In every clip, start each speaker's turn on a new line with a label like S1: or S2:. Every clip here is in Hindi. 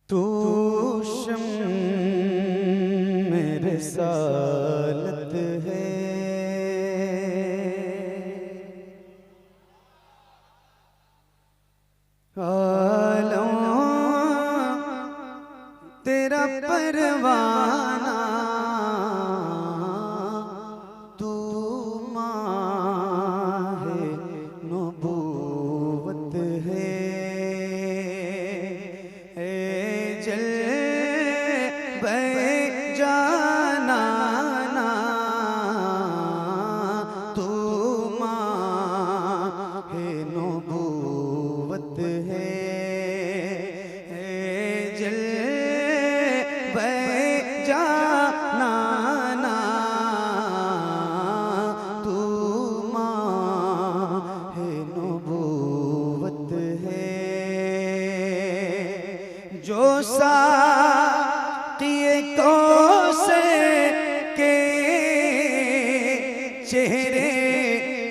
S1: तू शम्म मेरे सालत है, आलम तेरा परवाना, तू माहे नबूवत है। जल जाना ना तू माहे नबूवत है। जल जाना ना तू माहे नबूवत है। जो साक़िए कौसर के चेहरे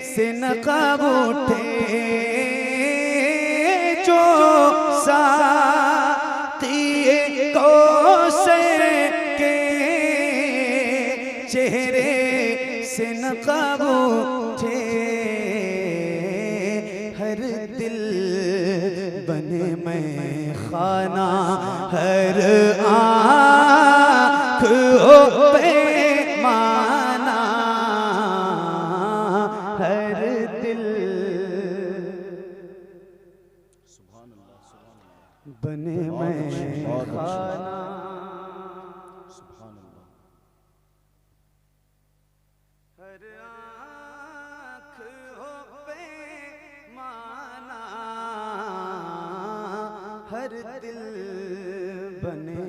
S1: से नक़ाब उठे, जो साक़िए कौसर के चेहरे से नक़ाब उठे, हर दिल बने मैं खाना, हर आँख हो पैमाना, हर दिल बने मैं खाना, हर आँख हो पैमाना, हर दिल बने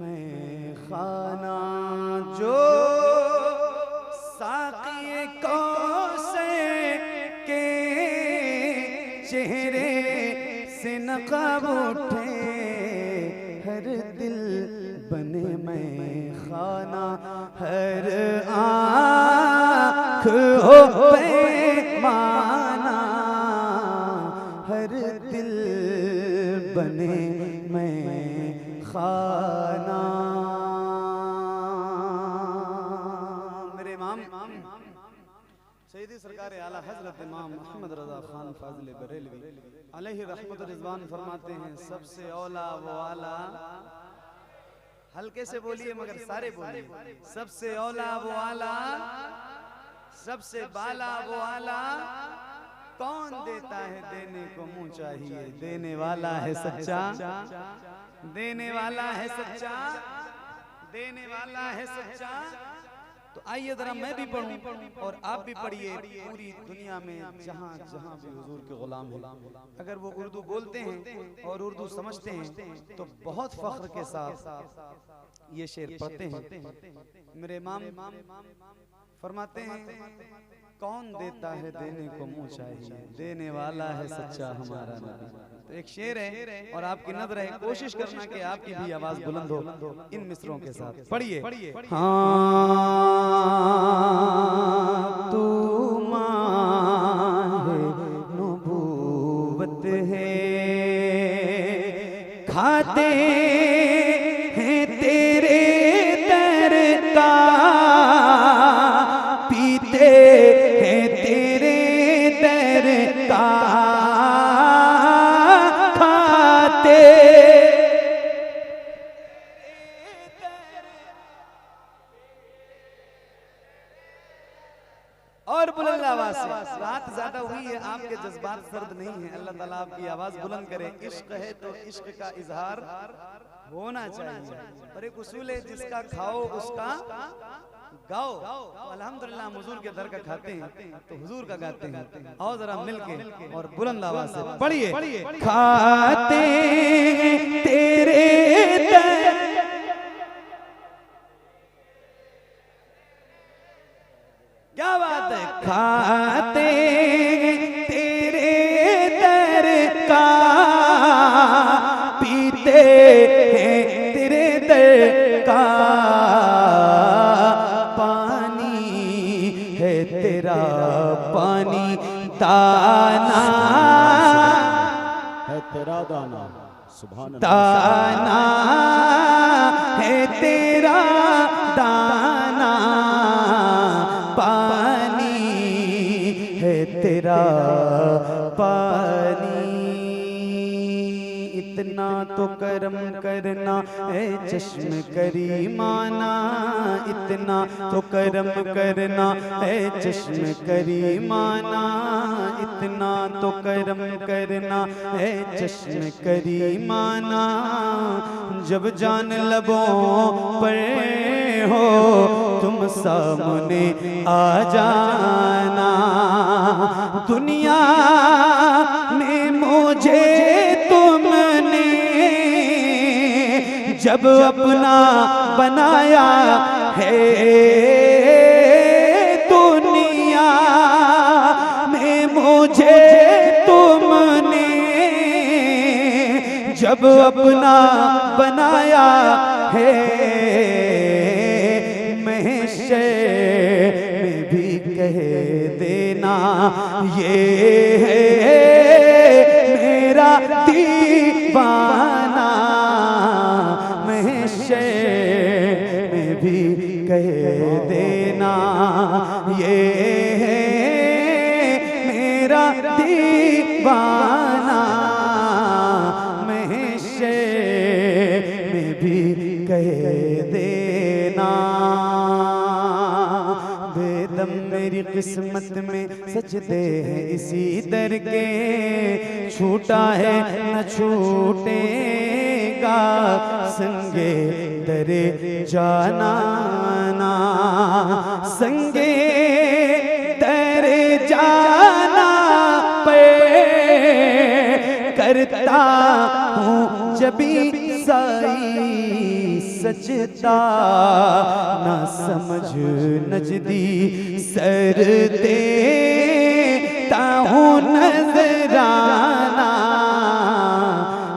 S1: मैं खाना। जो साक़िए कौसर के चेहरे से नक़ाब उठे, हर दिल बने मैं खाना, हर आँख हो पैमाना, हर दिल बने मैं खाना। मेरे इमाम सैयदी सरकार आला हजरत इमाम मोहम्मद रज़ा खान फाज़िल बरेलवी अलैहि रहमत व रिज़वान फरमाते हैं, सबसे औला वो आला, हल्के से बोलिए मगर सारे बोलिए, सबसे औला वो आला, सबसे बाला वो आला, कौन देता है देने को मुँह चाहिए, देने वाला है सच्चा, देने वाला है सच्चा, देने वाला है सच्चा। तो आइए जरा मैं भी पढ़ूं और आप भी पढ़िए। पूरी दुनिया में जहाँ जहाँ भी हुजूर के गुलाम हैं, अगर वो उर्दू बोलते हैं और उर्दू समझते हैं तो बहुत फख्र के साथ ये शेर पढ़ते हैं। मेरे इमाम फरमाते हैं, कौन देता है देने को मुँह चाहिए, देने वाला है सच्चा हमारा नबी। तो एक शेर है और आपकी नज़र है, कोशिश करना कि आपकी भी आवाज़ बुलंद हो इन मिसरों के साथ। पढ़िए। हाँ तू माहे नबूवत है, खाते हैं तेरे दर का, पीते हैं तेरे दर का, खाते और बुलंद आवाज से। रात ज्यादा हुई है, आपके जज्बात सर्द नहीं है, अल्लाह ताला आपकी आवाज बुलंद करे। इश्क है तो इश्क का इजहार होना चाहिए, और एक उसूल है, जिसका खाओ उसका गाओ। अल्हम्दुलिल्लाह हम हुजूर के दर का खाते हैं तो हुजूर का गाते हैं। आओ जरा मिलके और बुलंद आवाज से पढ़िए। खाते तेरे दर, क्या बात है, खाते तेरे दर का, पीते हैं तेरे दर का, दाना है तेरा दाना, सुभान अल्लाह, दाना तो करम करना ए चश्म करीमाना, इतना तो करम करना ए चश्म करीमाना, इतना तो करम करना ए चश्म करीमाना। जब जान लबों पर हो तुम सामने आ जाना, दुनिया में मुझे तुमने जब अपना बनाया है, दुनिया में मुझे तुमने जब अपना बनाया है, महशर में भी कह देना ये है मेरा दीवाना, महशर में भी कह देना ये है मेरा दीवाना, महशर में भी कह देना। बेदम मेरी किस्मत में सजदे हैं इसी दर के, छूटा है न छूटेगा संगे दरे जाना ना, संगे दरे जाना पे करता हूँ जबी साई सजदा, ना समझ नजदी सर देता हूँ नजराना,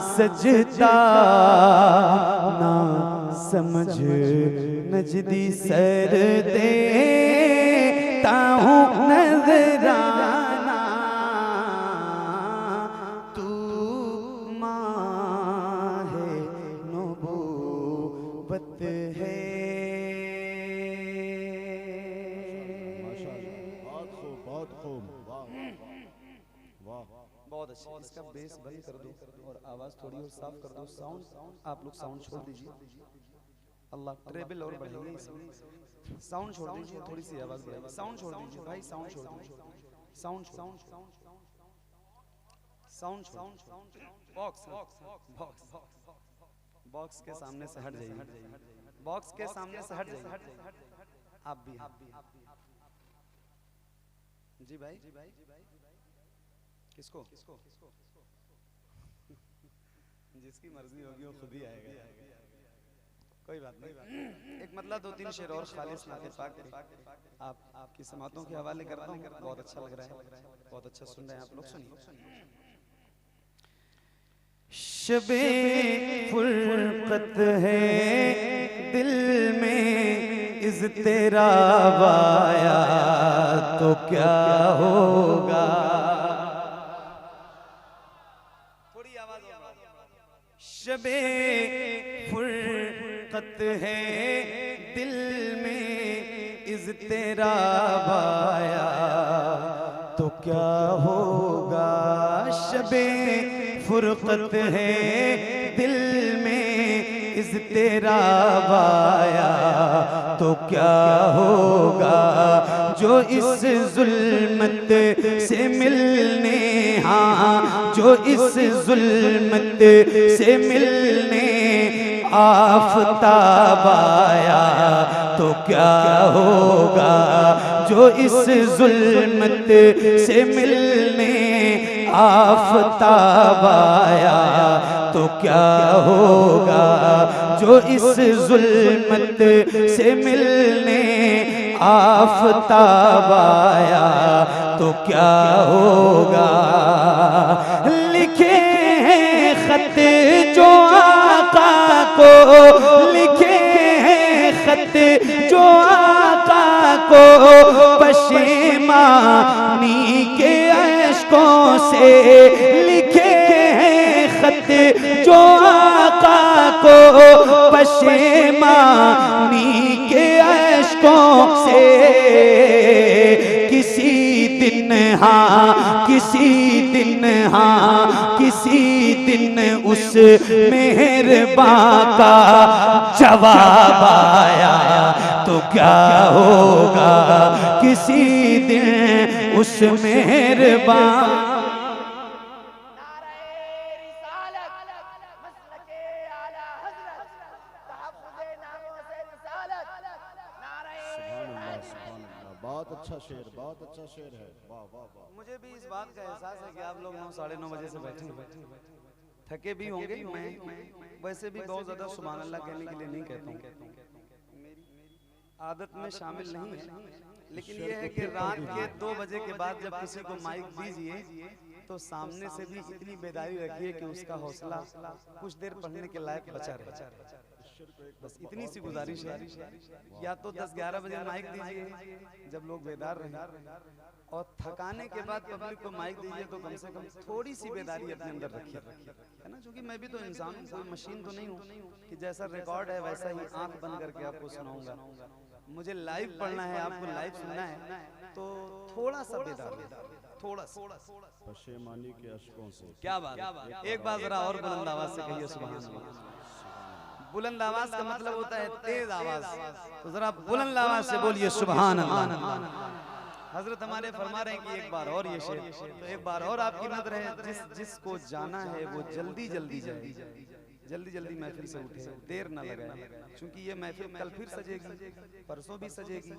S1: सजदा ना समझ नजदी सर देता हूँ नजराना। तू माहे नबूवत है,
S2: बहुत खूब, वाह
S1: बहुत अच्छा। इसका बेस बंद कर दो और आवाज थोड़ी और साफ कर दो। साउंड आप लोग साउंड छोड़ दीजिए, अल्लाह ट्रेबल और बढ़ेंगे इसमें। साउंड छोड़ दीजिए, थोड़ी सी आवाज बढ़ाइए। साउंड छोड़ दीजिए भाई, साउंड छोड़ दीजिए, sound sound sound sound box box box के सामने से हट जाइए, बॉक्स के सामने से हट जाइए। आप भी जी भाई, किसको जिसकी मर्जी होगी वो खुद ही आएगा, कोई बात नहीं। एक मतलब 2-3 शेर और खालिस नाते पाक आप आपकी समातों के हवाले करता हूँ। बहुत अच्छा लग रहा है, बहुत अच्छा सुन रहे हैं आप लोग। सुनिए। शबे फुरकत है दिल में इज़्तिराब आया तो क्या होगा, थोड़ी आवाज। शबे फुरकत है दिल में इज़्तिराब आया तो क्या होगा, शबे फुरकत है दिल में इज़्तिराब आया तो क्या होगा, जो इस जुल्मत से मिलने, हाँ जो इस जुल्मत से मिलने आफ़ताब आया तो क्या होगा, जो इस जुल्मत से मिलने आफ़ताब आया तो क्या होगा, जो इस जुल्मत से मिलने आफ़ताब आया तो क्या होगा। लिखे हैं खत जो आका को, लिखे हैं खत जो आका को पशेमानी के अश्कों से, लिखे हैं खत जो आका को पशेमानी के अश्कों से। किसी दिन हाँ, किसी दिन हाँ, किसी दिन
S3: दिन उस मेहरबान का जवाब आया तो क्या होगा, किसी दिन उस मेहरबान।
S2: बहुत अच्छा शेर, बहुत अच्छा शेर है। वाह वाह वाह।
S1: मुझे भी इस बात का एहसास है कि आप लोग 9 साढ़े 9 बजे से बैठे थके भी होंगे। मैं वैसे भी बहुत ज्यादा सुभान अल्लाह कहने के लिए नहीं कहता हूँ, आदत में शामिल नहीं है, लेकिन ये है कि रात के 2 बजे के बाद जब किसी को माइक दीजिए तो सामने से भी इतनी बेदारी रखिए कि उसका हौसला कुछ देर पढ़ने के लायक बचा रहे। बस इतनी सी गुजारिश है। या तो 10-11 बजे माइक दीजिए जब लोग बेदार रहे, और थकाने के बाद पब्लिक को माइक दीजिए तो कम से कम थोड़ी सी बेदारी अपने अंदर रखिए, है ना। क्योंकि मैं भी तो इंसान हूँ, कोई मशीन तो नहीं हूँ कि जैसा रिकॉर्ड है वैसा ही आंख बंद करके आपको सुनाऊंगा। मुझे लाइव पढ़ना है, आपको लाइव सुनना है, तो थोड़ा सा बेदार, थोड़ा सा
S2: पशेमानी के अश्कों से।
S1: क्या बात है। एक बार जरा और बुलंद आवाज से कहिए सुभान अल्लाह। बुलंद आवाज का मतलब होता है तेज आवाज, तो जरा बुलंद आवाज से बोलिए सुभान अल्लाह। हजरत हमारे फरमा रहे हैं कि एक बार और ये शेर, तो एक बार और आपकी नजर है, जिसको जाना है वो जल्दी जल्दी जाए, जल्दी जल्दी महफिल से उठे, देर न लगाए, क्योंकि ये महफिल कल फिर सजेगी, परसों भी सजेगी,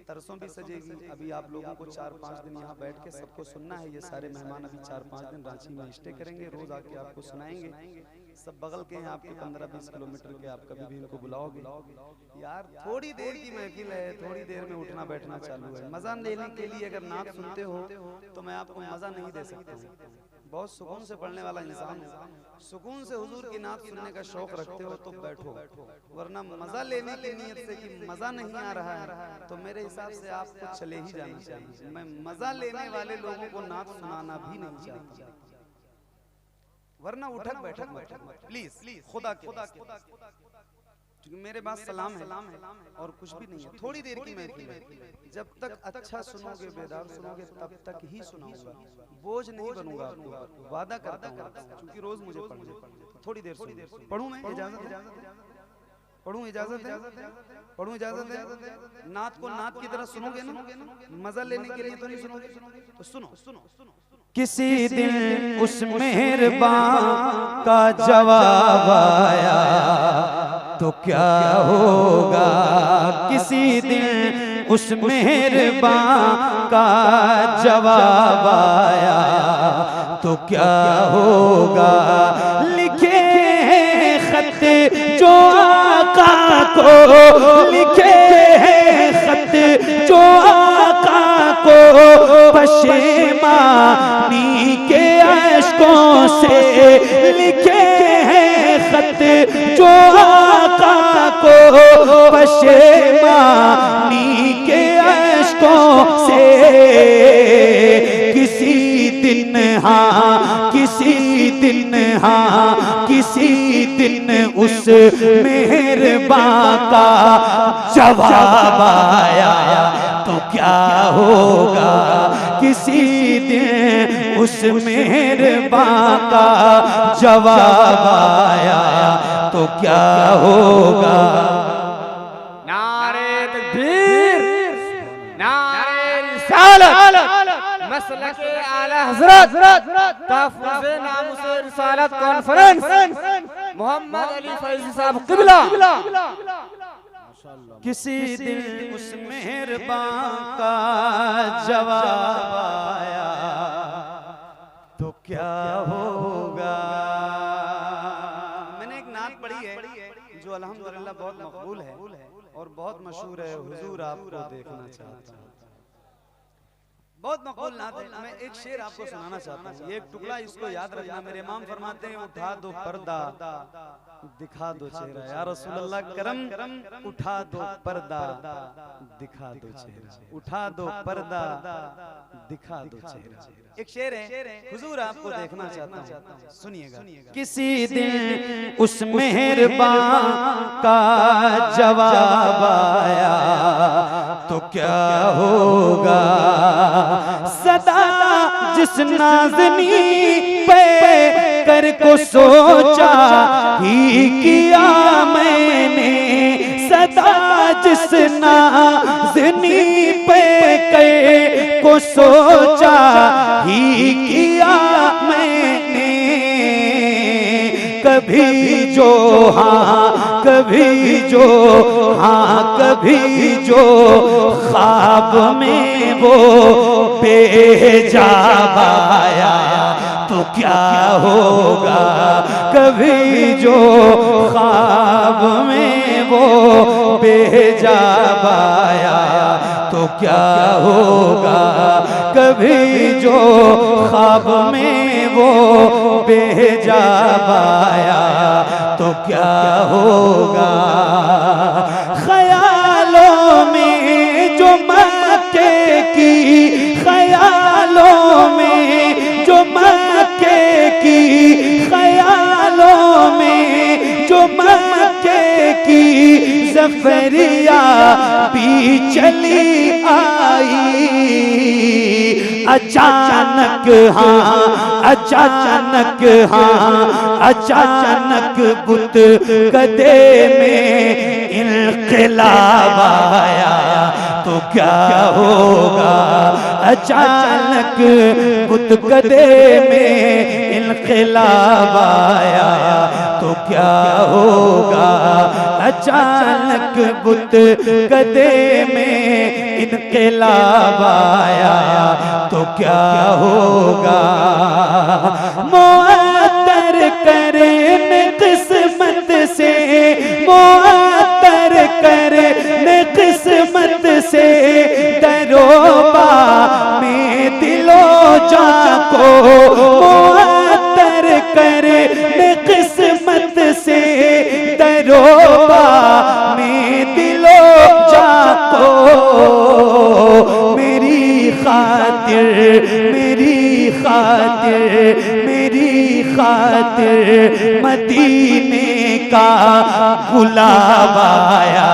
S1: तरसों भी सजेगी। अभी आप लोगों को 4-5 दिन यहाँ बैठ के सबको सुनना है। ये सारे मेहमान अभी 4-5 दिन रांची में स्टे करेंगे, रोज आके आपको सुनाएंगे। सब बगल के हैं आपके, 15-20 किलोमीटर के, आप कभी भी इनको बुलाओगे। यार थोड़ी देर की महफिल है, थोड़ी देर में उठना बैठना चालू है। मजा लेने के लिए अगर नात सुनते हो तो मैं आपको मजा नहीं दे सकता हूँ। बहुत सुकून से पढ़ने वाला इंसान हूँ, सुकून से हुजूर की नात सुनने का शौक रखते हो तो बैठो, वरना मजा लेने की नीयत से कि मजा नहीं आ रहा है तो मेरे हिसाब से आपको चले ही जाना चाहिए। मैं मजा लेने वाले लोगों को नात सुनाना भी नहीं चाहता, वरना उठक बैठक प्लीज खुदा के, क्योंकि मेरे पास सलाम है और कुछ भी नहीं है। थोड़ी देर की महफिल है, जब तक अच्छा सुनोगे, बेदार सुनोगे, तब तक ही सुनाऊंगा, बोझ नहीं बनूंगा आपको, वादा करता हूँ, क्योंकि रोज मुझे पढ़ना। थोड़ी देर पढ़ूं मैं, इजाजत है? पढ़ूं, इजाजत है? पढ़ूं, इजाजत है? नात को नात की तरह सुनोगे ना, मजा लेने के लिए तो नहीं सुनोगे, तो सुनो।
S3: किसी दिन उस मेहरबान का जवाब आया तो क्या होगा, किसी दिन उस मेहरबान का जवाब आया तो क्या होगा। लिखे खत जो आका को, लिखे खत जो आका को, पशेमानी के अश्कों से लिखे हैं खत जो आका को, पशेमानी के अश्कों से। किसी दिन हाँ, किसी दिन हाँ, किसी दिन उस मेहरबान का जवाब आया तो क्या होगा, किसी दिन उस मेहरबान का जवाब आया तो क्या होगा।
S4: नारे तकबीर, नारे रिसालत, मसलके आला हज़रत, तहफ़्फ़ुज़ नामुस रिसालत कॉन्फ्रेंस, मोहम्मद अली फैज़ी साहब क़िबला।
S3: किसी दिन उस मेहरबान का जवाब आया तो क्या होगा।
S1: मैंने एक नात पढ़ी है जो अल्हम्दुलिल्लाह बहुत मकबूल है और बहुत मशहूर है, हुजूर आपको देखना चाहता हूं। बहुत मकबूल नात है। मैं एक शेर आपको सुनाना चाहता हूँ, ये एक टुकड़ा, इसको याद रखना। मेरे इमाम फरमाते हैं, उठा दो पर्दा दिखा दो चेहरा, या रसूल अल्लाह करम, उठा दो पर्दा दिखा दो चेहरा, उठा दो पर्दा दिखा दो चेहरा। एक शेर है, हुजूर आपको देखना चाहता हूँ, सुनिएगा।
S3: किसी दिन उस मेहरबान का जवाब आया तो क्या होगा। सदा जिस नाज़नी पे कर को सोचा ही किया मैंने, सदा जिस नाज़नी पे कर को सोचा ही किया मैंने। कभी जो हाँ कभी जो हाँ कभी जो ख्वाब में वो बेहिजाब आया तो क्या होगा। कभी जो ख्वाब में वो बेहिजाब आया तो क्या होगा। कभी जो ख्वाब में वो बेहिजाब आया तो क्या होगा। ख्यालों में जो मक्के की, ख्यालों में जो मक्के की, ख्यालों में जो मक्के की ज़फ़रिया भी चली आई। अचानक हाँ अचानक हाँ अचानक बुत कदे में इनक़िलाब आया तो क्या होगा। अचानक बुत कदे में इनक़िलाब आया तो क्या होगा। अचानक बुत कदे में इनक़िलाब आया तो क्या होगा। मुअत्तर करने किस्मत से, मुअत्तर करने किस्मत से, दरोबा में दिलो जान को मुअत्तर करने किस्मत से, दरोबा में दिलो जान को। मेरी खातिर मेरी खातिर मेरी खातिर मदीने का गुलाब आया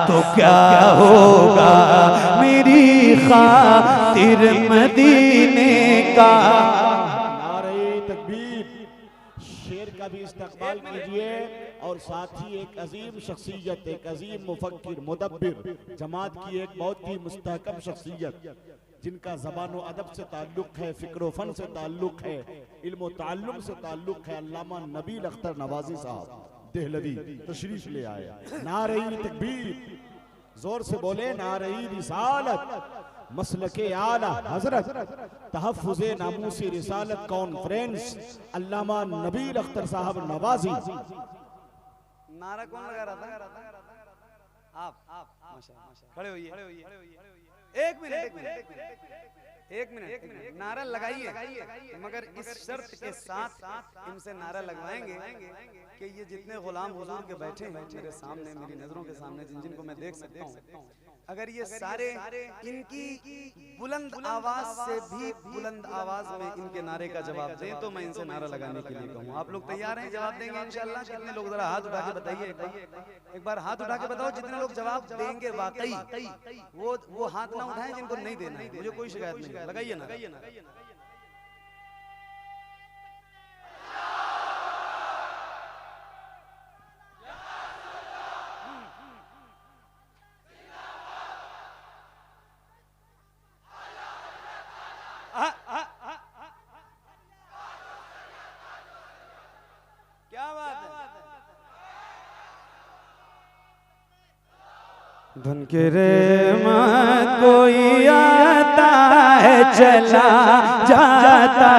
S3: तो क्या होगा। मेरी खातिर मदीने का।
S2: नारे तकबीर। शेर का भी इस्तकबाल कीजिए और साथ ही एक अजीम शख्सियत, एक अजीम मुफक्किर मुदब्बिर, जमात की एक बहुत ही मुस्तहकम शख्सियत जिनका ज़बान व अदब से ताल्लुक़ है, फ़िक्र व फ़न से ताल्लुक़ है, इल्म व ताल्लुम से ताल्लुक़ है। अल्लामा नबील अख्तर नवाज़ी साहब देहलवी तशरीफ ले आए। नारे तकबीर, जोर से बोले नारे रिसालत। मसलके आला हजरत तहफ़्फ़ुज़े नामूसी रिसालत कॉन्फ्रेंस अल्लामा नबील अख्तर साहब नवाज़ी।
S1: नारा कौन लगा रहा था? आप माशाअल्लाह खड़े होइए। एक मिनट नारा लगाइए, मगर इस शर्त के साथ इनसे नारा लगवाएंगे कि ये जितने गुलाम हुजूर के बैठे हैं मेरे सामने, मेरी नजरों के सामने, जिनको मैं देख सकता हूँ, अगर ये सारे इनकी बुलंद आवाज से भी बुलंद आवाज में इनके नारे का जवाब दें तो मैं इनसे नारा लगाने के लिए कहूँ। आप लोग तैयार हैं? जवाब देंगे इंशाअल्लाह? कितने लोग जरा हाथ उठा के बताइए, एक बार हाथ उठा के बताओ जितने लोग जवाब देंगे वाकई। वो हाथ ना उठाएं जिनको नहीं देना है, मुझे कोई शिकायत नहीं। लगाइए ना। क्या बात है?
S3: धुन के रहमत कोई आता है चला जाता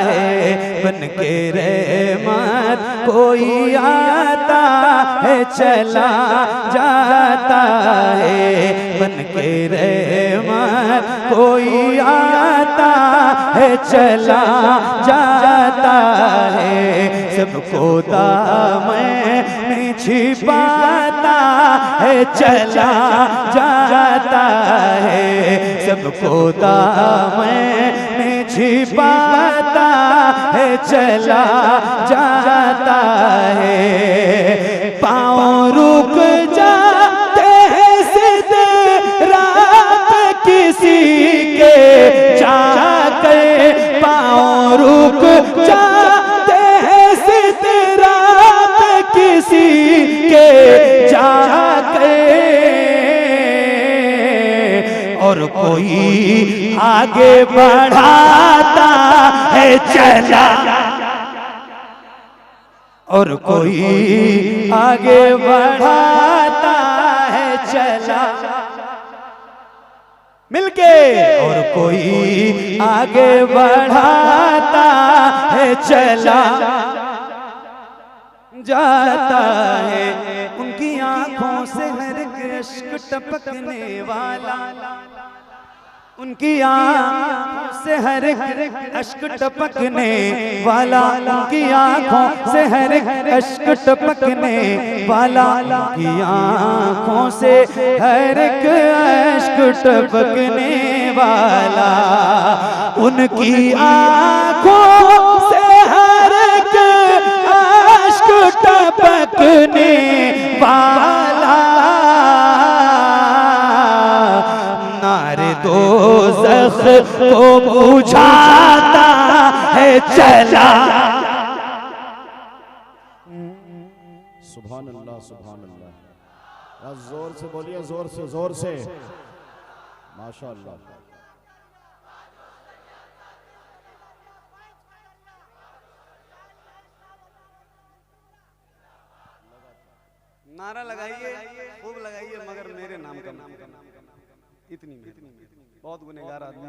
S3: है, बन के रहमत कोई आता है चला जाता है, बन के रहमत कोई आता है चला जाता है, सबको दामन में छिपाता है चला जाता है, सबको दामन में छिपाता है चला जाता है। पाँव रुक जाते हैं सिदरा पे किसी के जाकर, पाँव रुक जाते हैं और कोई आगे बढ़ाता है चला, और कोई आगे बढ़ाता है चला मिलके, और कोई आगे बढ़ाता है चला जाता है। उनकी आंखों से हर एक इश्क टपकने वाला, उनकी आंखों से हर एक अश्क टपकने वाला, उनकी आंखों से हर एक अश्क टपकने वाला, उनकी आंखों से हर एक अश्क टपकने वाला, उनकी आंखों से हर एक अश्क टपकने वाला, नारे दोज़ख को बुझाता है चला।
S2: सुभान अल्लाह, सुभान अल्लाह। जोर से बोलिए, जोर से, जोर से। माशाअल्लाह।
S1: नारा लगाइए, खूब लगाइए, मगर मेरे नाम का इतनी बहुत गुनहगार आदमी,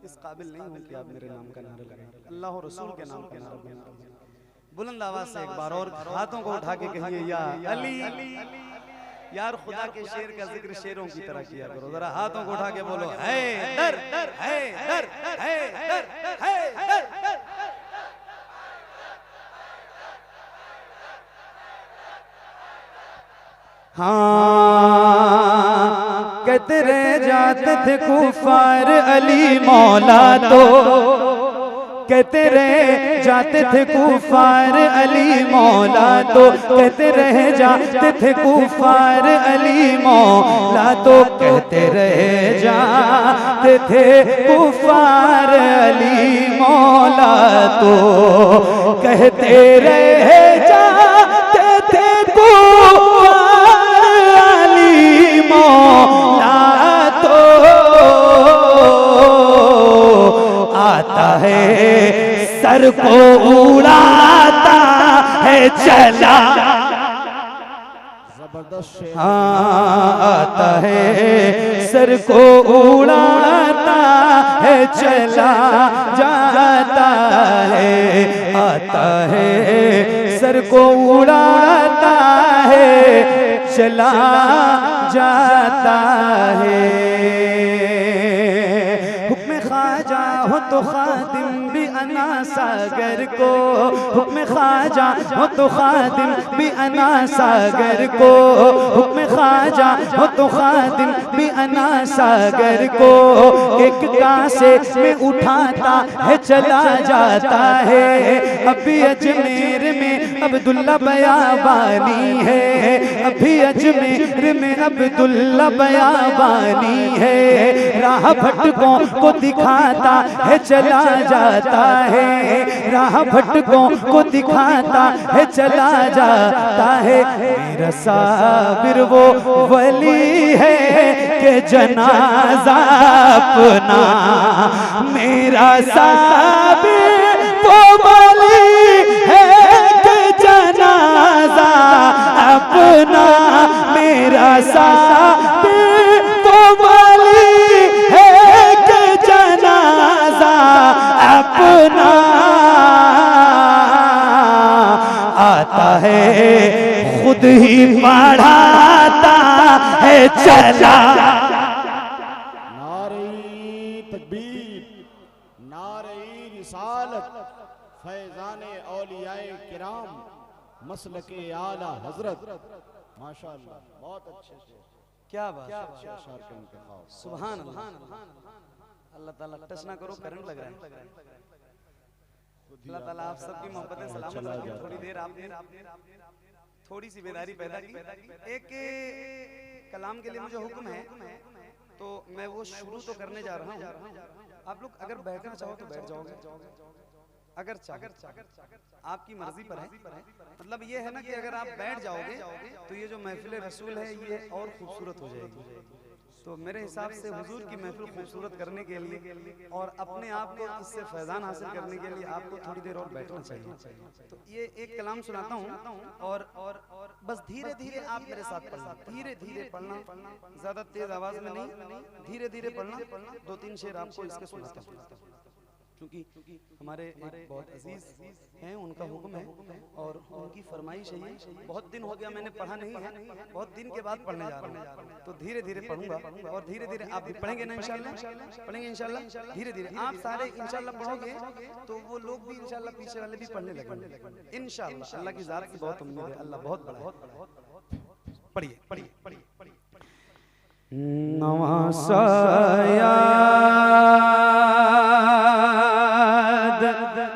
S1: इस काबिल नहीं हूँ कि आप मेरे नाम का नारा लगाएं। अल्लाह और रसूल के नाम का नारा बुलंद आवाज से एक बार और हाथों को उठा के कहिए, या अली। यार खुदा के शेर का जिक्र शेरों की तरह किया करो, जरा हाथों को उठा के बोलो, है दर, है दर, है दर, है दर। हाँ, कहते रह जाते थे कुफार अली मौला तो, कहते रह जाते थे कुफार अली मौला तो, कहते रह जाते थे कुफार अली मौला तो, कहते रह जाते थे कुफार अली मौला तो, कहते रह जाते थे कुफार अली मौला तो, आता है सर को उड़ाता है चला।
S2: जबरदस्त शेर।
S3: हाँ, आता है सर को उड़ाता है चला जाता है, आता है सर को उड़ाता है चला जाता है। हुक्म ख्वाजा हो तो खादिम भी अना सागर को, हुक्म ख्वाजा हो तो खादिम भी अना सागर को, हुक्म ख्वाजा हो तो खादिम भी अना सागर को, एक कासे में उठाता है चला जाता है। अभी अजमेर में अब्दुल्ला बयाबानी है, अभी अजमेर में अब्दुल्ला बयाबानी है, राह भटकों को दिखाता है चला जाता है, राह भटकों को दिखाता है चला जाता है। मेरा साबिर वो वली है कि जनाजा अपना, मेरा साबिर वो वली है कि जनाजा अपना, मेरा साबिर वो वली है कि जनाजा अपना, आता है खुद ही पढ़ाता है चला।
S2: नारे तकबीर, नारे रिसालत, फैज़ाने औलियाए किराम, मसलके आला हजरत। माशाअल्लाह, बहुत अच्छे से।
S1: क्या बात,
S2: सुभान
S1: सुभान अल्लाह। अल्लाह ताला टच ना करो, करंट लग रहा है। अल्लाह ताला आप सबकी मोहब्बतें सलामत रखे। थोड़ी देर आपने थोड़ी सी बेदारी पैदा की। एक कलाम के लिए मुझे हुक्म है, तो मैं वो शुरू तो करने जा रहा हूँ। आप लोग अगर बैठना चाहो तो बैठ जाओगे, अगर आपकी मर्जी पर है। मतलब ये है ना कि अगर आप बैठ जाओगे तो ये जो महफिल रसूल है ये और खूबसूरत हो जाएगी। तो मेरे हिसाब से हुजूर की महफिल खूबसूरत करने के लिए और अपने आप को इससे फैजान हासिल करने के लिए आपको थोड़ी देर और बैठना चाहिए। तो ये एक कलाम सुनाता हूँ और बस धीरे धीरे आप मेरे साथ पढ़ना, धीरे धीरे पढ़ना, ज्यादा तेज आवाज में नहीं, धीरे धीरे पढ़ना। 2-3 शेर आपको इसके सुनाता हूँ क्योंकि हमारे एक बहुत अजीज हैं, उनका हुक्म है और उनकी फरमाइश है। बहुत दिन हो गया मैंने पढ़ा नहीं है, बहुत दिन के बाद पढ़ने जा रहा हूँ, तो धीरे धीरे पढ़ूंगा और धीरे धीरे आप भी पढ़ेंगे ना इंशाल्लाह, पढ़ेंगे इंशाल्लाह। धीरे धीरे आप सारे इंशाल्लाह पढ़ोगे तो वो लोग भी इंशाल्लाह पीछे वाले भी पढ़ने लगेंगे इंशाल्लाह। अल्लाह की ज़ात की बहुत उम्मीद है, अल्लाह बहुत बड़ा है। पढ़िए पढ़िए पढ़िए पढ़िए।
S3: नवासाया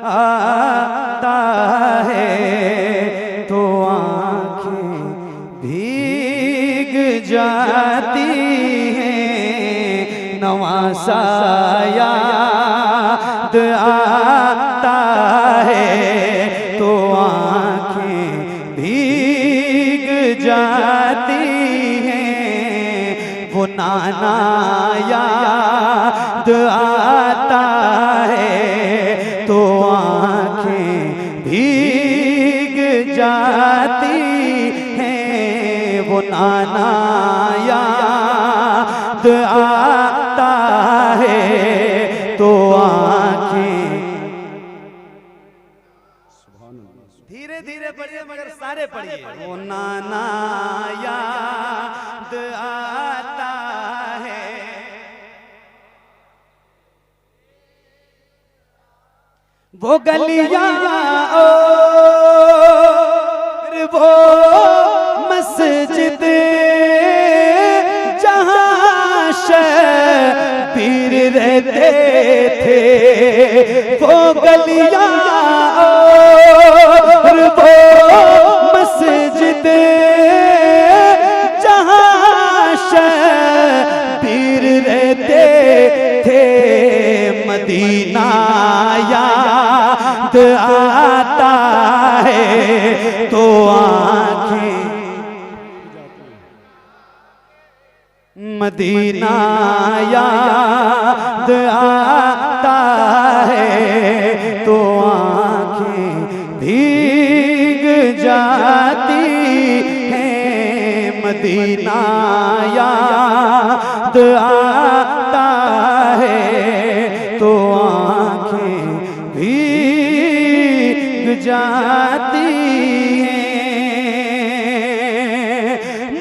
S3: आता है तो आंखें भीग जाती हैं, नवासा याद आता है तो आंखें भीग जाती हैं, वो नाना याद आता है तो आंखें भीग जाती हैं, वो नाना याद आता है तो आंखें।
S1: धीरे धीरे पढ़िए मगर सारे पढ़िए।
S3: वो नाना याद आता है, वो गलियां और वो मस्जिद जहां शबीर रहते थे, वो गलियां और वो मस्जिद जहां शबीर रहते थे, मदीना याद आता है तो आंखें, मदीना याद आता है तो आंखें भीग जाती हैं, मदीना याद आता है तो आंखें भीग जाती हैं।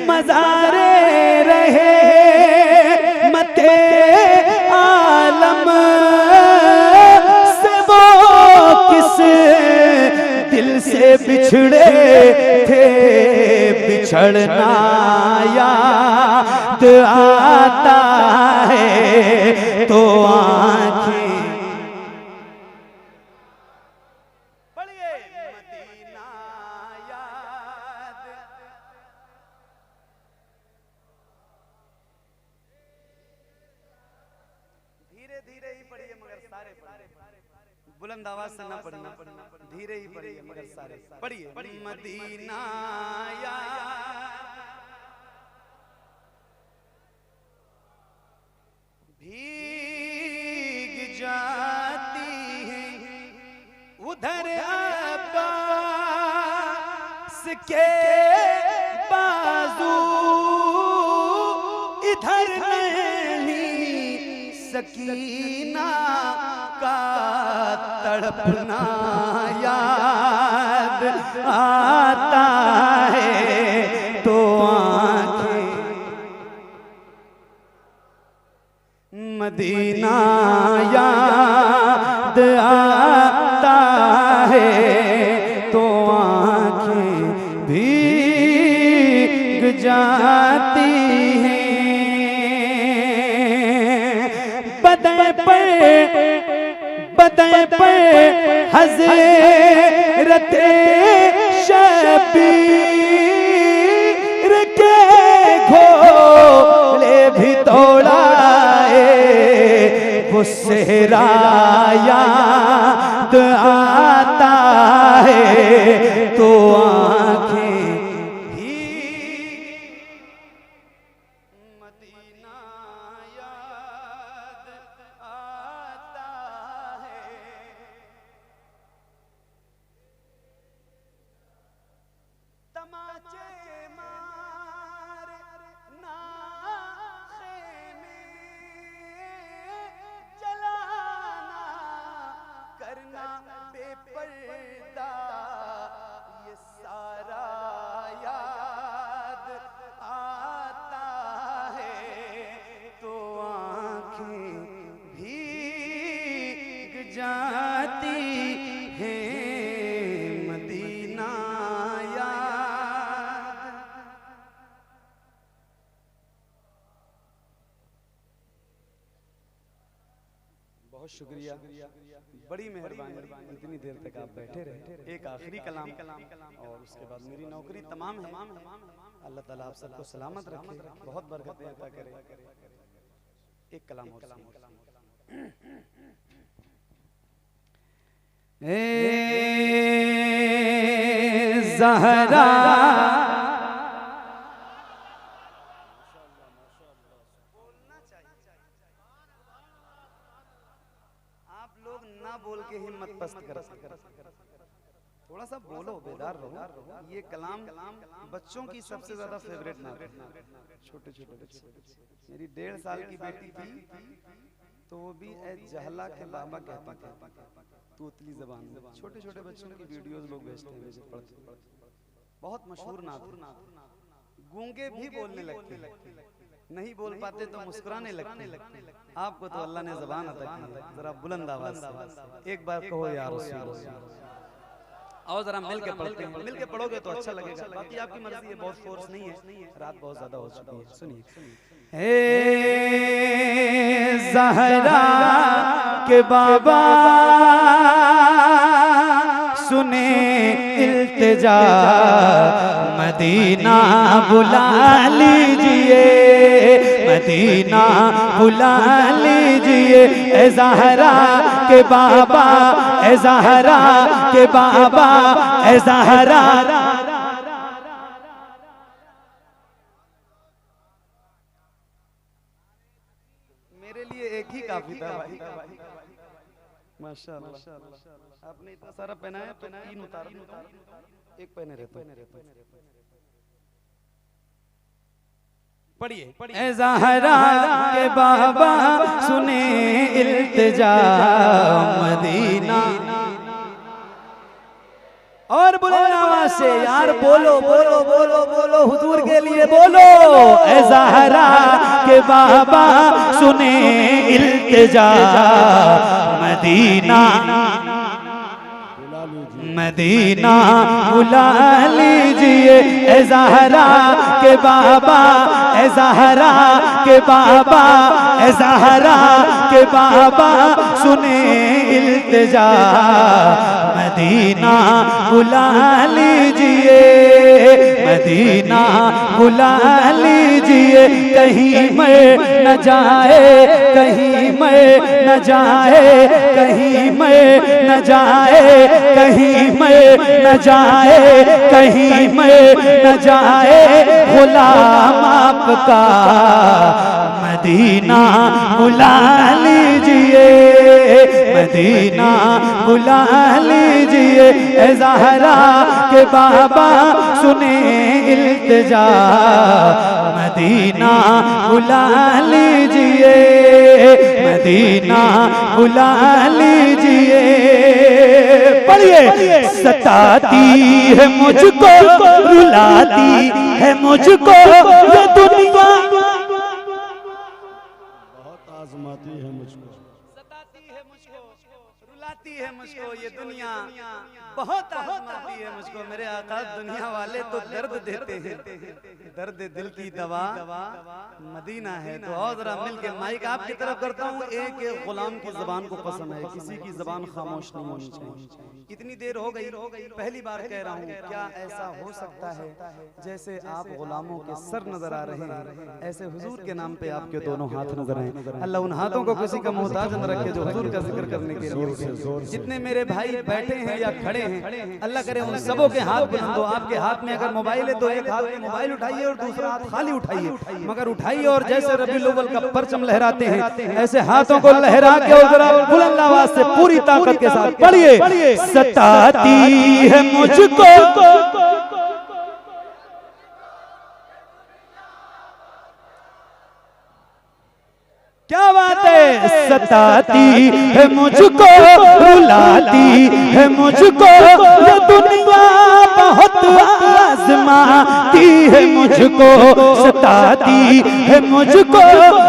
S3: मज़ारे रहे मते आलम से वो किस दिल से बिछड़े थे, बिछड़ना याद आता है तो आंखें।
S1: पढ़िए
S3: मदीना याद,
S1: धीरे धीरे ही पढ़िए मगर सारे पढ़िए, बुलंद आवाज से ना पढ़ना, धीरे ही पढ़िए मगर सारे पढ़िए।
S3: मदीना याद भीग जाती है, उधर अब्बास के बाजू, इधर नहीं सकीना का तड़पना याद आता है तो आंखें, मदीना याद आता है तो आंखें भीग जाती हैं, बदन पे हज़रत शबीर के घोड़े भी दौड़ाए, वो सेहरा याद आता है तो आंखें ही, मदीना
S1: बहुत शुक्रिया, बड़ी मेहरबानी, इतनी देर तक आप बैठे रहे। एक आखिरी कलाम और उसके बाद मेरी नौकरी तमाम है। अल्लाह ताला आप सबको सलामत रखे, बहुत बरकतें अता करे। एक कलाम और
S3: ज़हरा
S1: आप लोग ना बोल के हिम्मत पस्त कर, थोड़ा सा बोलो, बेदार रहो। ये कलाम बच्चों की सबसे ज्यादा फेवरेट नाम है। छोटे छोटे बच्चे, मेरी 1.5 साल की बेटी थी तो वो भी ए जहला के बाबा कहती थी, तूतली जबान में। छोटे छोटे बच्चों की वीडियोस लोग भेजते हैं, पढ़ते बहुत मशहूर नात। गूंगे भी बोलने लगते, नहीं बोल पाते तो मुस्कुराने लगते। आपको तो अल्लाह ने जबान अता की है, जरा बुलंद आवाज से एक बार कहो या रसूल अल्लाह। और जरा मिल के पढ़ते हैं, मिल के पढ़ोगे तो अच्छा लगेगा। बाकी आपकी मर्जी है, बहुत फोर्स नहीं है, रात बहुत ज्यादा हो चुकी है। सुनिए,
S3: हे ज़हरा के बाबा सुने इल्तिजा, मदीना बुला लीजिए, मदीना बुला लीजिए। ए ज़हरा के बाबा, ए ज़हरा के बाबा, ए ज़हरा।
S1: मेरे लिए एक ही काफी था भाई। माशाअल्लाह, आपने इतना सारा पहनाया तो 3 उतार, एक पहने रहते। पढ़िए,
S3: ए ज़हरा के बाबा सुने इल्तिजा, मदीना। और बुलंद आवाज से यार बोलो बोलो बोलो बोलो, हुजूर के लिए बोलो। ए ज़हरा के बाबा सुने इल्तिजा, मदीना मदीना बुला लीजिए। ए ज़हरा के बाबा, ए ज़हरा के बाबा, ए ज़हरा के बाबा सुने इल्तिजा, मदीना बुला लीजिए, मदीना बुला लीजिए। कहीं मैं न जाए, कहीं मैं न जाए, कहीं मैं न जाए, कहीं मैं न जाए, कहीं मैं न जाए गुलाम आपका, मदीना बुला लीजिए, मदीना बुला लीजिए। ए ज़हरा के बाबा सुने इल्तिजा, मदीना बुला लीजिए, मदीना बुला लीजिए। पढ़िए, सताती है मुझको, रुलाती है मुझको ये दुनिया,
S2: बहुत आजमाती है मुझको,
S1: सताती है मुझको, रुलाती है मुझको ये दुनिया, बहुत आजमाती है मुझको। मेरे आका दुनिया वाले तो दर्द देते हैं, दर्द दिल की दवा मदीना है। तो और जरा मिल के माइक आपकी तरफ करता हूँ। एक एक गुलाम की जबान को पसंद है, किसी की जबान खामोश नहीं होनी चाहिए। इतनी देर हो गई, पहली बार कह रहा हूँ, क्या ऐसा हो सकता है जैसे आप गुलामों के सर नजर आ रहे हैं, ऐसे हुजूर के नाम पे आपके दोनों हाथ नजर आए। अल्लाह उन हाथों को किसी का मोहताज न रखे जो हुजूर का जिक्र करने के लिए। जितने मेरे भाई बैठे हैं या खड़े हैं, अल्लाह करे उन सबों के हाथ बुलंद हो। आपके हाथ में अगर मोबाइल है तो एक हाथ में मोबाइल उठाइए और दूसरा हाथ खाली उठाइए, मगर उठाइए और जैसे रबीउल अव्वल का परचम लहराते हैं ऐसे हाथों को लहरा के और जरा बुलंद आवाज से पूरी ताकत के साथ पढ़िए, सताती है मुझको, क्या बात है, सताती है मुझको, रुलाती है मुझको ये दुनिया, बहुत आजमाती है मुझको, सताती है मुझको,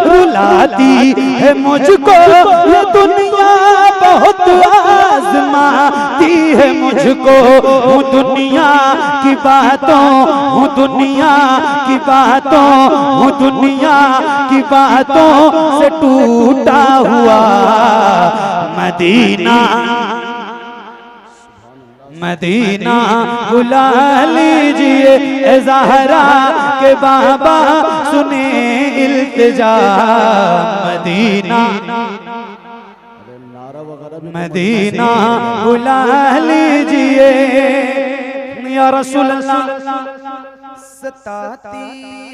S1: रुलाती है मुझको ये दुनिया, बहुत आजमाती
S3: है मुझको, हूँ दुनिया की बातों, हूँ दुनिया की बातों, हूँ दुनिया की बातों से टूटा हुआ। मदीना मदीना बुला लीजिए ए ज़हरा के बाबा सुने इल्तिजा। मदीना मदीना बुला लीजिए या रसूल अल्लाह।
S1: सताती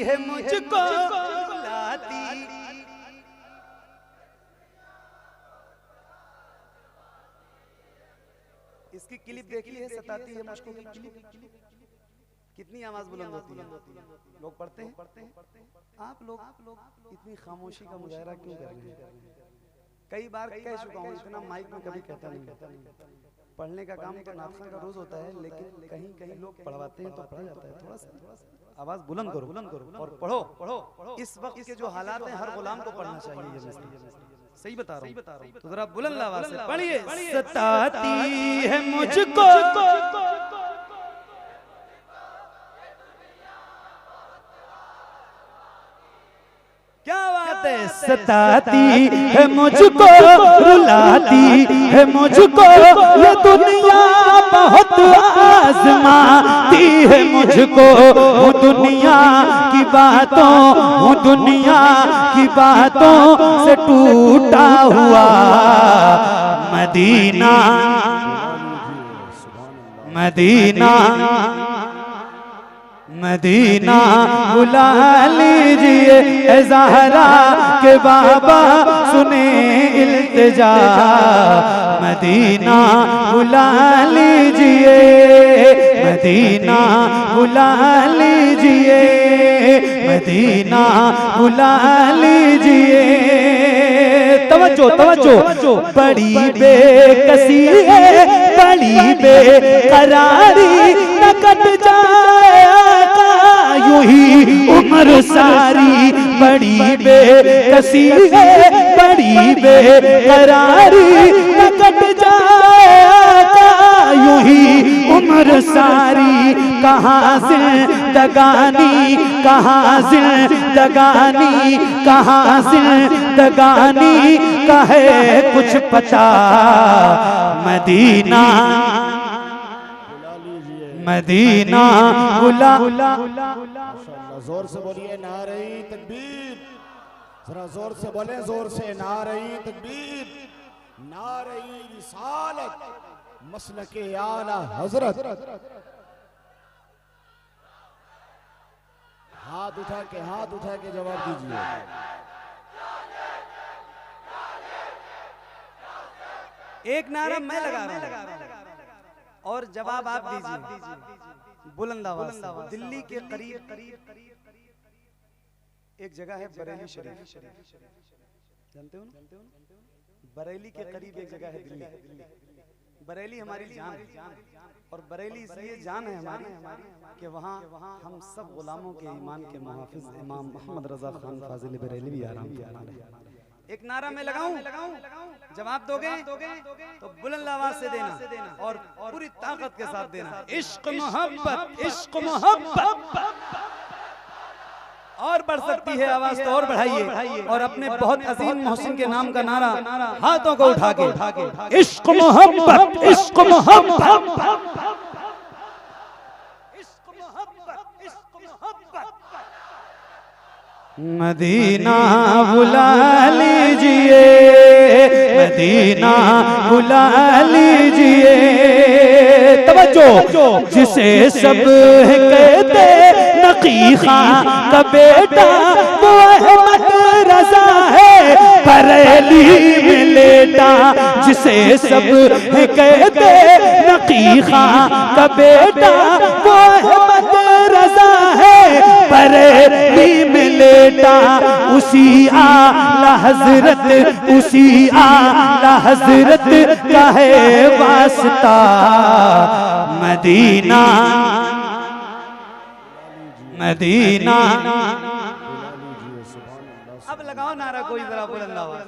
S1: है मुझको बुलाती, इसकी क्लिप देखी है, सताती है मुझको की क्लिप। कितनी आवाज बुलंद होती है, लोग पढ़ते हैं। आप लोग इतनी खामोशी का मुजाहरा क्यों कर रहे हैं? कई बार कह चुका हूँ, इतना माइक में कभी कहता नहीं। पढ़ने का काम तो नाथखा का रोज होता है, लेकिन कहीं कहीं लोग पढ़वाते हैं तो पढ़ा जाता है। थोड़ा सा आवाज बुलंद करो और पढ़ो। इस वक्त के जो हालात हैं, हर गुलाम को पढ़ना चाहिए। ये सही बता रहा हूँ, तो जरा बुलंद आवाज से पढ़िए।
S3: सताती है मुझको,
S1: क्या बात है।
S3: सताती है मुझको, रुलाती है मुझको, ये दुनिया बहुत आजमाती है मुझको। हूँ दुनिया की बातों, हूँ दुनिया की बातों से टूटा हुआ। मदीना मदीना मदीना बुला लीजिए ए ज़हरा के बाबा सुने इल्तिजा। मदीना बुला लीजिए, मदीना बुला लीजिए, मदीना बुला लीजिए। तवज्जो तवज्जो, बड़ी बेकसी है, बड़ी बेकरारी, न कट जाए यूं ही उम्र सारी। बड़ी बेकसी है, बड़ी बेकरारी, न कट जाए यूं ही उम्र सारी। कहाँ जिंदगानी, कहाँ जिंदगानी, कहाँ जिंदगानी का है कुछ पता। मदीना मदीना बुला।
S2: जोर से बोलिए नारे तकबीर, जरा जोर से बोले, जोर से नारे तकबीर, नारे रिसालत, मसलके आला हजरत। हाथ उठा के जवाब दीजिए।
S1: एक नारा मैं लगा रहा हूं और जवाब आप दीजिए बुलंद आवाज से। दिल्ली के करीब एक जगह है बरेली शरीफ, जानते हो ना? बरेली के करीब एक जगह है दिल्ली। बरेली हमारी जान है, और बरेली इसलिए जान है हमारी कि वहाँ हम सब गुलामों के ईमान के मुहाफिज इमाम मोहम्मद रजा खान फाजिल बरेली भी आराम फरमा रहे हैं। एक नारा मैं लगाऊं, जवाब दोगे तो बुलंद आवाज से देना और पूरी ताकत के साथ देना। इश्क मोहब्बत, इश्क मोहब्बत। और बढ़ सकती है आवाज तो और बढ़ाइए, और अपने बहुत अजीम मोहसिन के नाम का नारा हाथों को उठा के, इश्क मोहब्बत, इश्क मोहब्बत, इश्क मोहब्बत, इश्क मोहब्बत। मदीना बुला लीजिए, मदीना बुला लीजिए। तवज्जो, जिसे सब कहते नकी खां का बेटा वो अहमद रजा है बरेली में लेटा। जिसे सब कहते नकी खां का बेटा वो अहमद रजा है बरेली में लेटा। उसी आला हजरत, उसी आला हजरत का है वास्ता। Medina Medina. अब लगाओ नारा कोई जरा बुलंद आवाज।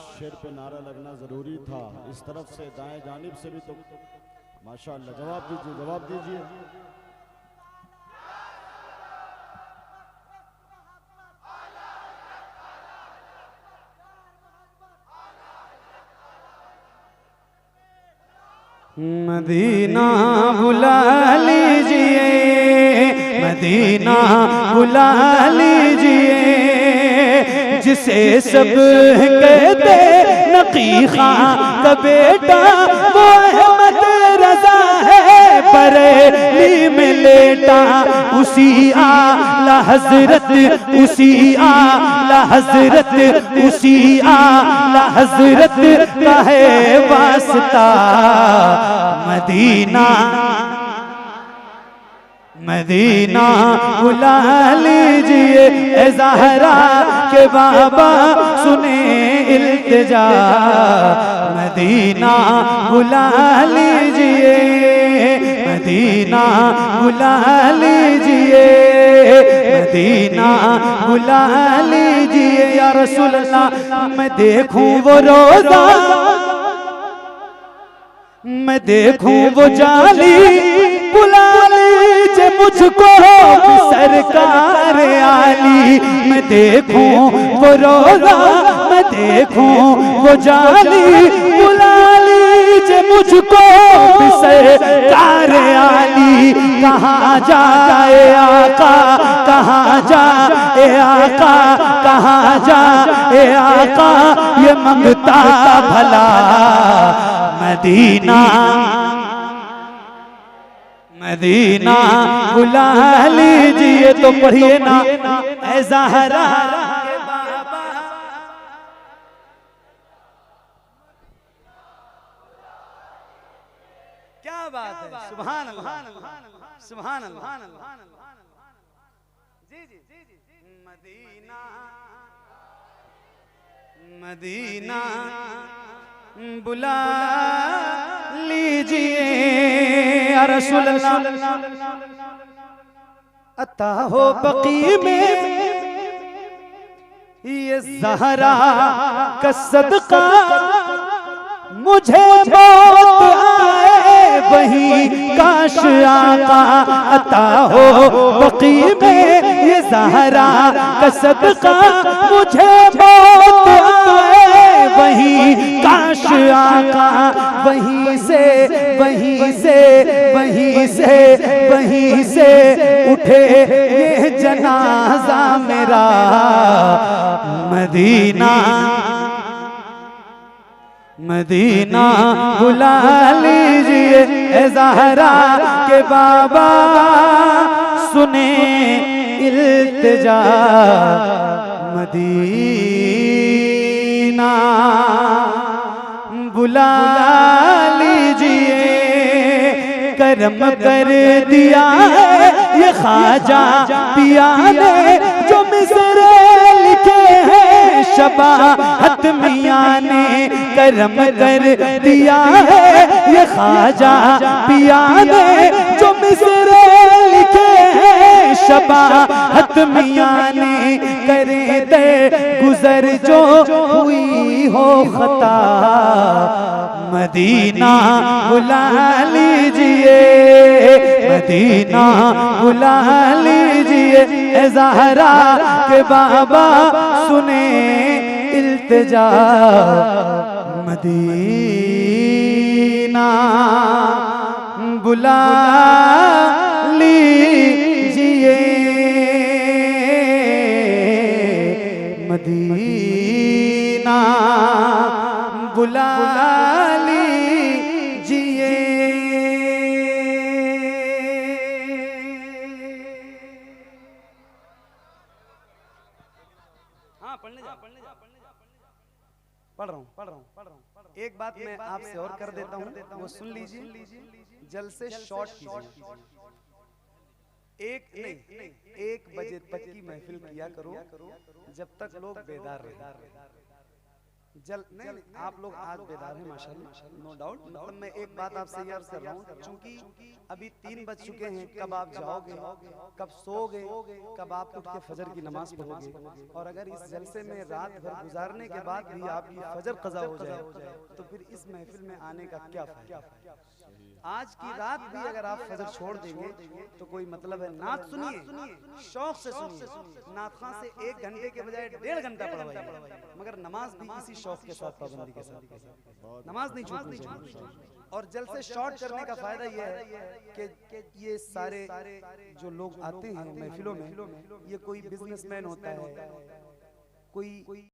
S2: शेर पे नारा लगना जरूरी था। इस तरफ से दाएं जानिब से भी तो माशाअल्लाह, जवाब दीजिए, जवाब दीजिए।
S3: मदीना बुला लीजिए, मदीना बुला लीजिए, जिसे सब कहते नकी खां का बेटा वो अहमद रजा है बरेली में लेटा। उसी आला हजरत, उसी आला हजरत, उसी आला हजरत का है वास्ता। मदीना मदीना बुला लीजिए, ए ज़हरा के बाबा सुने इल्तिजा। मदीना बुला लीजिए, मदीना बुला लीजिए, मदीना बुला लीजिए। या रसूल अल्लाह, मैं देखूं वो रोज़ा, मैं देखूं वो जाली, बुला लीजिए मुझको सरकार आली। मैं देखूं वो रोज़ा, मैं देखूं वो जाली, बुला लीजिए मुझको सरकार आली। कहाँ जाए आका, कहाँ जाए आका, कहाँ जाए आका, ये मंगता भला। मदीना मदीना बुला लीजिए। तो पढ़िए ना, ऐ ज़हरा के बाबा। क्या बात है, सुभान अल्लाह, सुभान अल्लाह। जी जी जी जी। मदीना मदीना बुला लीजिए, या रसूल अल्लाह। अता हो बकी में ये ज़हरा का सदका, मुझे मौत आए वही काश आका। अता हो बकी में ये ज़हरा का सदका, मुझे मौत आए वही काश आका। वहीं से वहीं से वहीं से वहीं से उठे ये जनाजा मेरा। मदीना मदीना बुला लीजिए, ए ज़हरा के बाबा सुने इल्तिजा। मदीना बुला लीजिए, करम कर दिया है ये ख्वाजा पिया ने, जो मिसरे लिखे हैं शबाहत मियां ने। करम कर दिया है ये ख्वाजा पिया ने, जो मिसरे लिखे हैं शबाहत मियां ने। करे दे गुजर जो हुई हो खता। मदीना बुला लीजिए, मदीना बुला लीजिए, ए ज़हरा के बाबा सुने इल्तिजा। मदीना बुला लीजिए, मदीना बुला लीजिए। हाँ, पढ़ने जा, पढ़ने जा, पढ़ने जा। पढ़ रहा हूँ, पढ़ रहा हूँ, पढ़ रहा हूँ। एक बात मैं आपसे और कर देता हूँ, वो सुन लीजिए, जल से शॉर्ट कीजिए। एक नहीं, 1 बजे तक की महफिल किया करो, जब तक लोग बेदार रहे। जल नहीं, आप लोग आज बेदार हैं माशाल्लाह, नो डाउट। मतलब मैं एक बात आपसे ये अर्ज कर रहा हूँ, चूंकि अभी 3 बज चुके हैं, कब आप जाओगे, कब सोओगे, कब आप उठ के फजर की नमाज पढ़ोगे, और अगर इस जलसे में रात भर गुजारने के बाद भी आपकी फजर कज़ा हो जाए तो फिर इस महफिल में आने का क्या फायदा। आज की रात भी अगर आप फजर छोड़ देंगे तो कोई मतलब है। नात सुनिए, शौक से सुनिए, नात खां से 1 घंटे के बजाय 1.5 घंटा पढ़वाइए, मगर नमाज भी इसी शौक के साथ, पाबंदी के साथ नमाज नहीं छूटनी चाहिए। और जल से शॉर्ट करने का फायदा यह है कि ये सारे जो लोग आते हैं महफिलों में, ये कोई बिजनेसमैन होता है, कोई